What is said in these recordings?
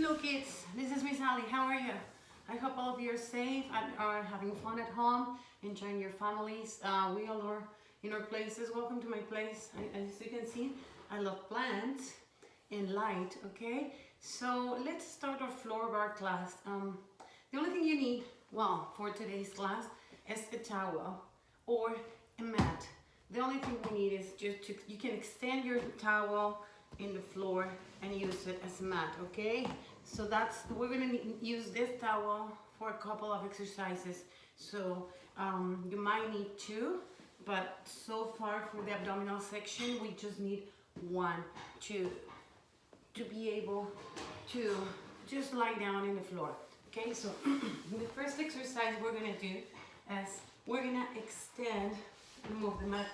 Hello kids, this is Miss Ali. How are you? I hope all of you are safe and are having fun at home, enjoying your families. We all are in our places. Welcome to my place. As you can see, I love plants and light, okay? So let's start our floor bar class. The only thing you need, well, for today's class is a towel or a mat. The only thing we need is you can extend your towel in the floor and use it as a mat, okay? So we're gonna use this towel for a couple of exercises. So you might need two, but so far for the abdominal section, we just need one to be able to just lie down in the floor. Okay, so the first exercise we're gonna do is we're gonna extend, move the mat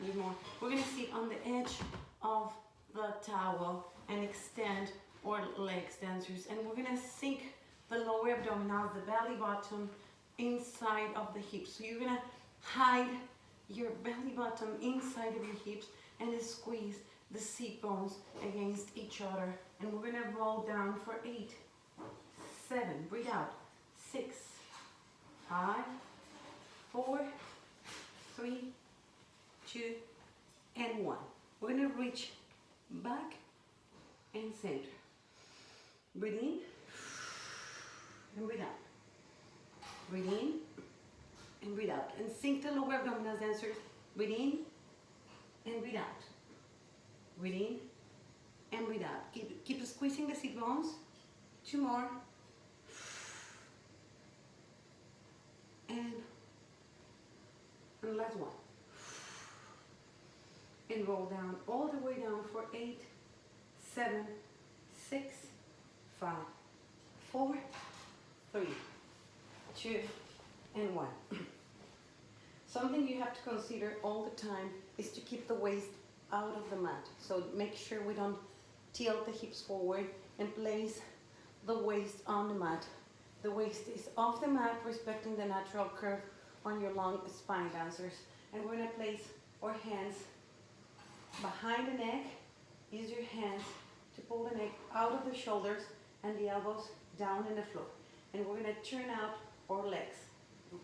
a little more. We're gonna sit on the edge of the towel and extend our legs, dancers, and we're gonna sink the lower abdominals, the belly button, inside of the hips. So you're gonna hide your belly button inside of your hips and squeeze the seat bones against each other. And we're gonna roll down for 8, 7, breathe out, 6, 5, 4, 3, 2, and 1. We're gonna reach back and center. Breathe in and breathe out. Breathe in and breathe out. And sink the lower abdominals, dancers. Breathe in and breathe out. Breathe in and breathe out. Keep squeezing the seat bones. 2 more. And last one. And roll down all the way down for 8, 7, 6, 5, 4, 3, 2, and 1. Something you have to consider all the time is to keep the waist out of the mat. So make sure we don't tilt the hips forward and place the waist on the mat. The waist is off the mat, respecting the natural curve on your long spine, dancers. And we're gonna place our hands behind the neck. Use your hands to pull the neck out of the shoulders and the elbows down in the floor. And we're gonna turn out our legs,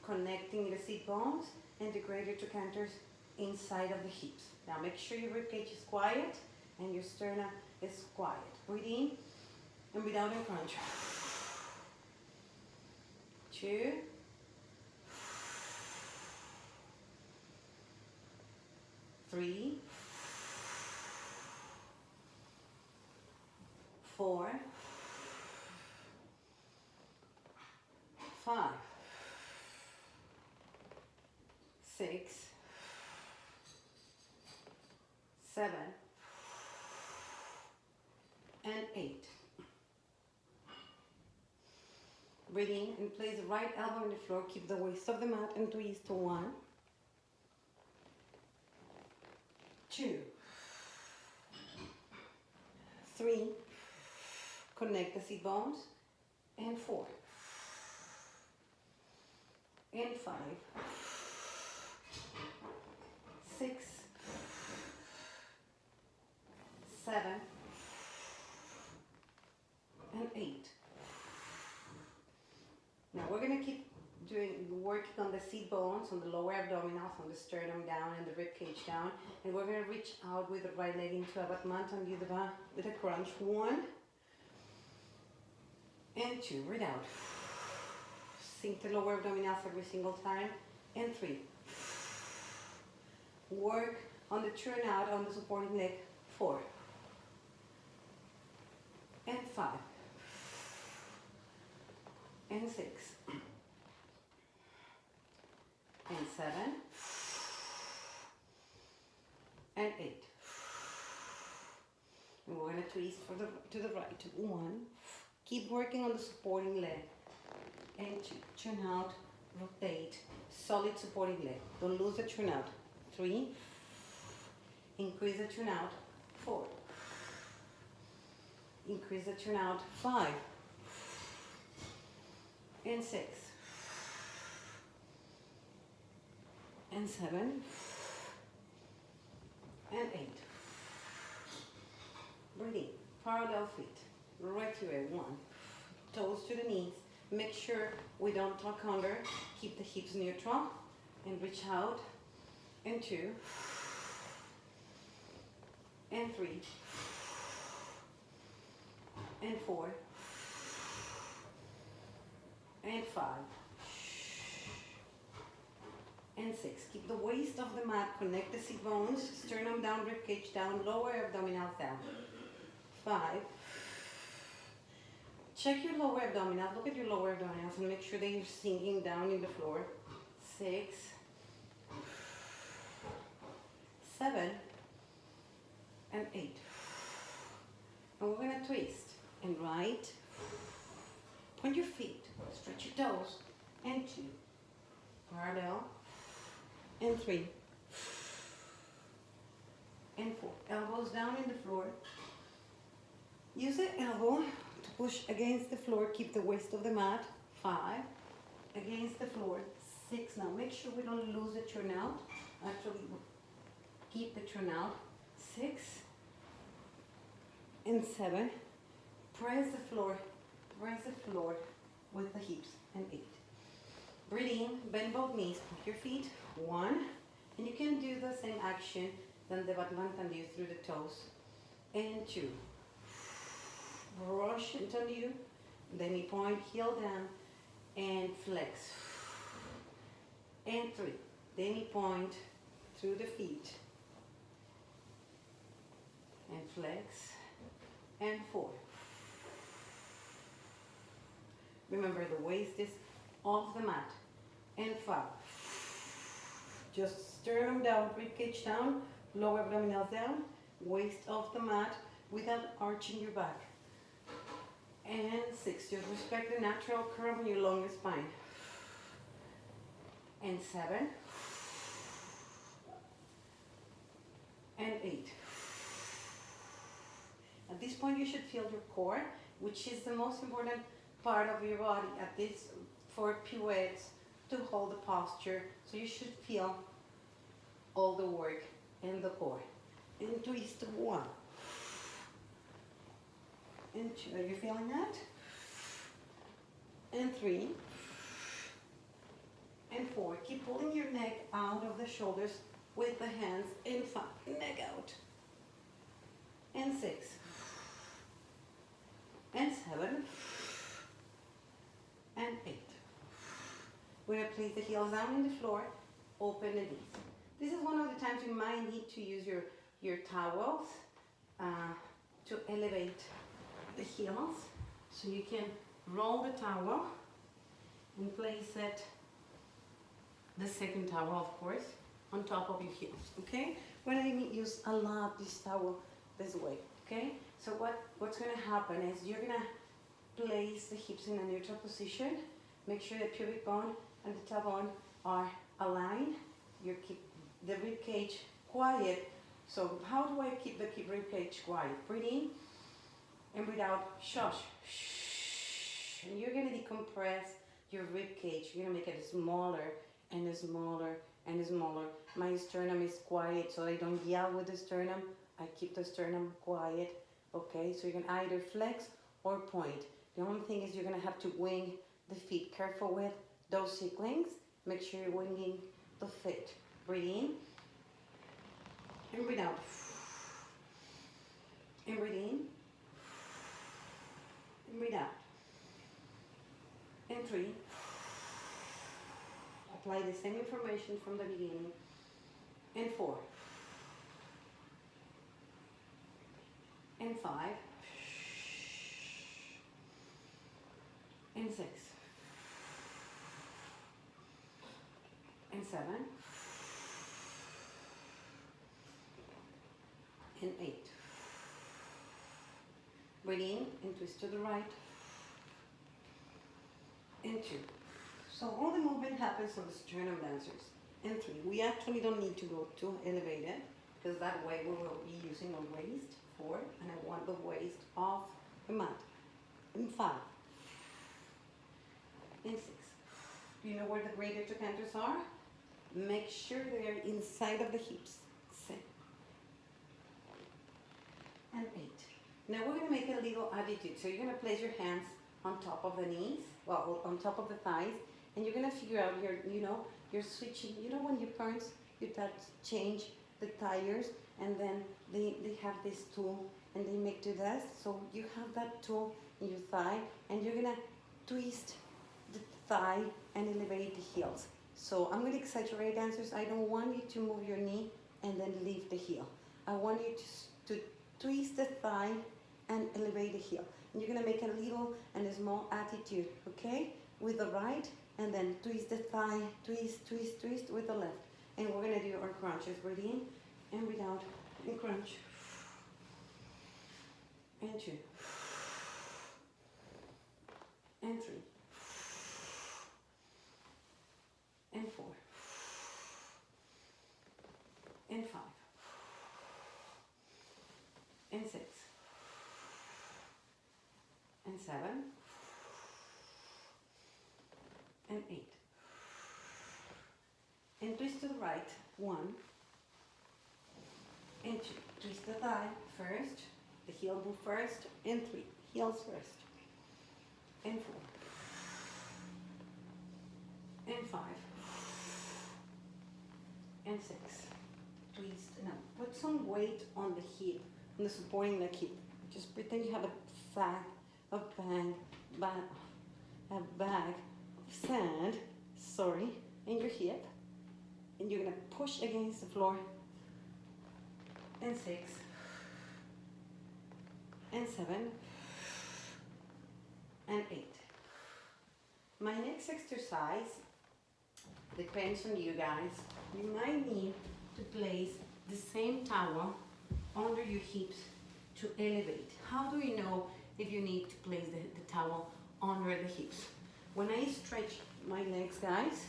connecting the seat bones and the greater trochanter inside of the hips. Now make sure your ribcage is quiet and your sternum is quiet. Breathe in and breathe out and crunch. 2, 3, 4, 5, 6, 7, and 8. Breathe in and place the right elbow on the floor. Keep the waist of the mat and twist to 1, 2, 3, connect the seat bones, and 4, and 5, 6, 7, and 8. Now we're going to keep working on the seat bones, on the lower abdominals, on the sternum down and the rib cage down. And we're going to reach out with the right leg into a battement and do the back with a crunch. 1 and 2. Breathe out. Sink the lower abdominals every single time. And 3. Work on the turnout on the supporting leg. 4 and 5 and 6 and 7 and 8. And we're going to twist to the right. 1. Keep working on the supporting leg. And 2. Turn out, rotate, solid supporting leg. Don't lose the turn out. 3. Increase the turn out. 4. Increase the turn out. 5 and 6 and 7 and 8. Breathe in, parallel feet. right here, 1. Toes to the knees. Make sure we don't tuck under. Keep the hips neutral and reach out. And 2. And 3. And 4. And 5. And 6. Keep the waist of the mat. Connect the sit bones. Sternum down, ribcage down, lower abdominals down. 5. Check your lower abdominal. Look at your lower abdominals and make sure that you're sinking down in the floor. 6. 7. And 8. And we're going to twist. And right. Point your feet. Stretch your toes. And 2. Parallel. And 3. And 4. Elbows down in the floor. Use the elbow to push against the floor. Keep the waist of the mat. 5. Against the floor. 6. Now make sure we don't lose the turnout. Actually, keep the turnout. 6. And 7. Press the floor. Press the floor with the hips. And 8. Breathe in. Bend both knees. Put your feet. 1. And you can do the same action than the Batman can do through the toes. And 2. Brush into you. Then you point, heel down, and flex. And 3. Then you point through the feet. And flex. And 4. Remember, the waist is off the mat. And 5. Just sternum down, ribcage down, lower abdominals down, waist off the mat without arching your back. And 6. Just respect the natural curve in your long spine. And 7. And 8. At this point, you should feel your core, which is the most important part of your body at this for pirouettes to hold the posture. So you should feel all the work in the core. And twist 1. And 2. Are you feeling that? And 3. And 4. Keep pulling your neck out of the shoulders with the hands. And 5. Neck out. And 6. And 7. And 8. We're going to place the heels down in the floor. Open the knees. This is one of the times you might need to use your towels to elevate the heels. So you can roll the towel and place it, the second towel of course, on top of your heels, okay? We're going to use a lot this towel this way, okay? So what's going to happen is you're going to place the hips in a neutral position. Make sure the pubic bone and the tailbone are aligned. You keep the rib cage quiet. So how do I keep the rib cage quiet? Breathe in and breathe out. Shush. Shh. And you're going to decompress your rib cage. You're going to make it smaller and smaller and smaller. My sternum is quiet, so I don't yell with the sternum. I keep the sternum quiet. Okay, so you can either flex or point. The only thing is you're going to have to wing the feet. Careful with those sequins. Make sure you're winging the feet. Breathe in and breathe out. And breathe in and breathe out. And 3. Apply the same information from the beginning. And 4. And 5. And 6. And 7. And 8. Breathe in and twist to the right. And 2. So all the movement happens on the sternum dancers. And 3. We actually don't need to go too elevated because that way we will be using our waist. 4. And I want the waist off the mat. And 5. And 6. Do you know where the greater trochanters are? Make sure they're inside of the hips. 7. And 8. Now we're gonna make a little attitude. So you're gonna place your hands on top of the knees, well, on top of the thighs, and you're gonna figure out you're switching. You know when your parents, you touch, change the tires, and then they have this tool, and they make do that. So you have that tool in your thigh, and you're gonna twist the thigh and elevate the heels. So I'm gonna exaggerate, dancers. I don't want you to move your knee and then leave the heel. I want you to twist the thigh and elevate the heel. And you're gonna make a little and a small attitude, okay? With the right, and then twist the thigh, twist, twist, twist with the left. And we're gonna do our crunches. Breathe in and breathe out and crunch. And 2. And 3. And 4. And 5. And 6. And 7. And 8. And twist to the right. 1. And 2. Twist the thigh first. The heel move first. And 3. Heels first. And 4. And 5. And 6. Twist. Now put some weight on the hip, on the supporting leg hip. Just pretend you have a bag of sand, in your hip, and you're gonna push against the floor. And 6. And 7. And 8. My next exercise depends on you guys. You might need to place the same towel under your hips to elevate. How do you know if you need to place the towel under the hips? When I stretch my legs, guys,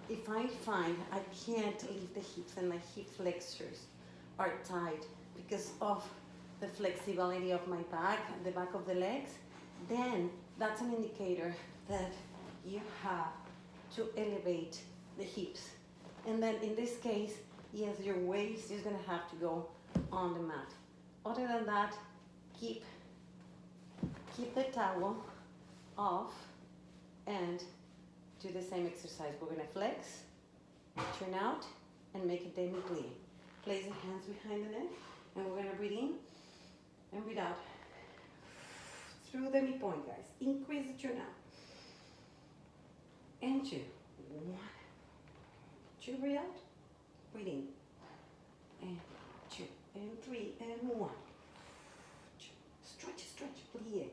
if I find I can't lift the hips and my hip flexors are tight because of the flexibility of my back and the back of the legs, then that's an indicator that you have to elevate the hips. And then in this case, yes, your waist is gonna have to go on the mat. Other than that, keep the towel off and do the same exercise. We're gonna flex, turn out, and make a demi-plie. Place the hands behind the neck, and we're gonna breathe in and breathe out. Through the midpoint, guys. Increase the turn out. And 2. 1. 2, breathe out. Breathe in. And 2. And 3. And 1. 2. Stretch, stretch, plie.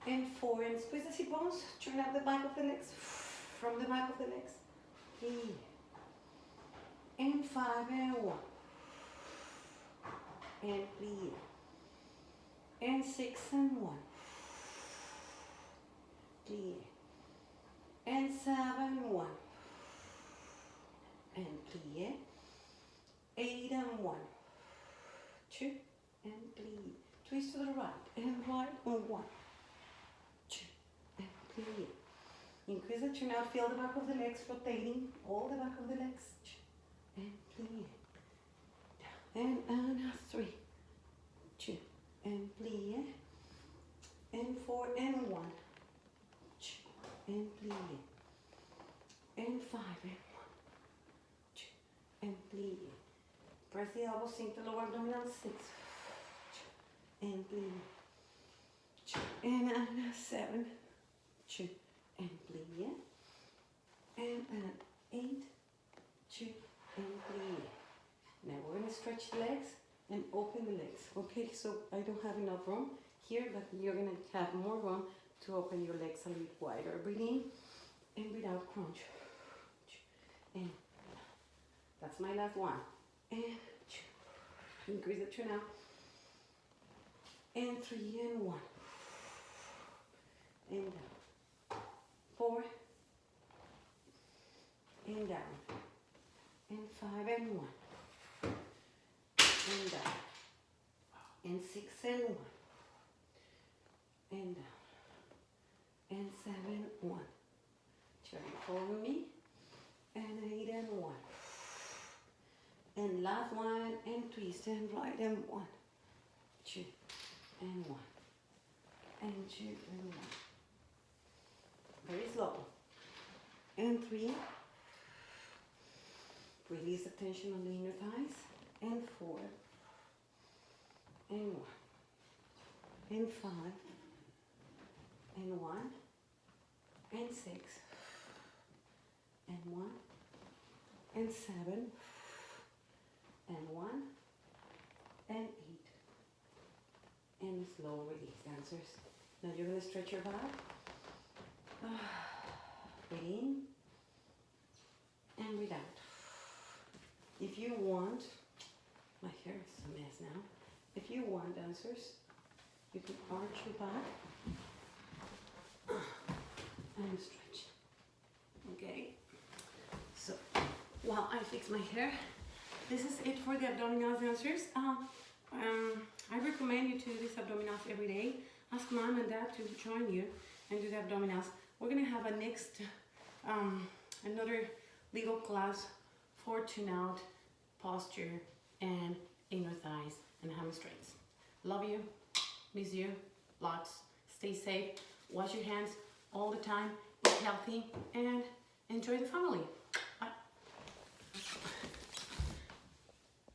And 4. And squeeze the sit bones. Turn up the back of the legs. From the back of the legs. Plie. And 5. And 1. And plie. And 6 and 1. Plie. And 7, 1. And plie. 8 and 1. 2 and plie. Twist to the right and right on 1. 2 and plie. Increase the turn out. Feel the back of the legs rotating. All the back of the legs. 2 and plie. And 3. 2 and plie. And 4 and 1. 2 and plie. And 5 and 1. 2 and plie. Press the elbows, sink the lower abdominal. 6. 2 and plie. 2 and 7. 2 and plie. And 8. 2 and plie. Now we're going to stretch the legs and open the legs. Okay, so I don't have enough room here, but you're going to have more room to open your legs a little wider. Breathe in and breathe out, crunch. And that's my last one. And increase the turn out. And 3 and 1. And down. 4 and down. And 5 and 1. And down. And 6 and 1. And down. And 7, 1. Turn follow me. And 8 and 1. And last one and twist and right and 1, 2 and 1, and 2, and 1. Very slow. And 3. Release the tension on the inner thighs. And 4, and 1, and 5, and 1, and 6, and 1, and 7, and 1, and 8, and slow release, dancers. Now you're going to stretch your back. Breathe in and breathe out. If you want, my hair is a mess now. If you want, dancers, you can arch your back and stretch. Okay. So while I fix my hair, this is it for the abdominals, dancers. I recommend you to do these abdominals every day. Ask mom and dad to join you and do the abdominals. We're gonna have a next, another little class for turnout, posture, and inner thighs and hamstrings. Love you, miss you, lots. Stay safe, wash your hands all the time, eat healthy, and enjoy the family.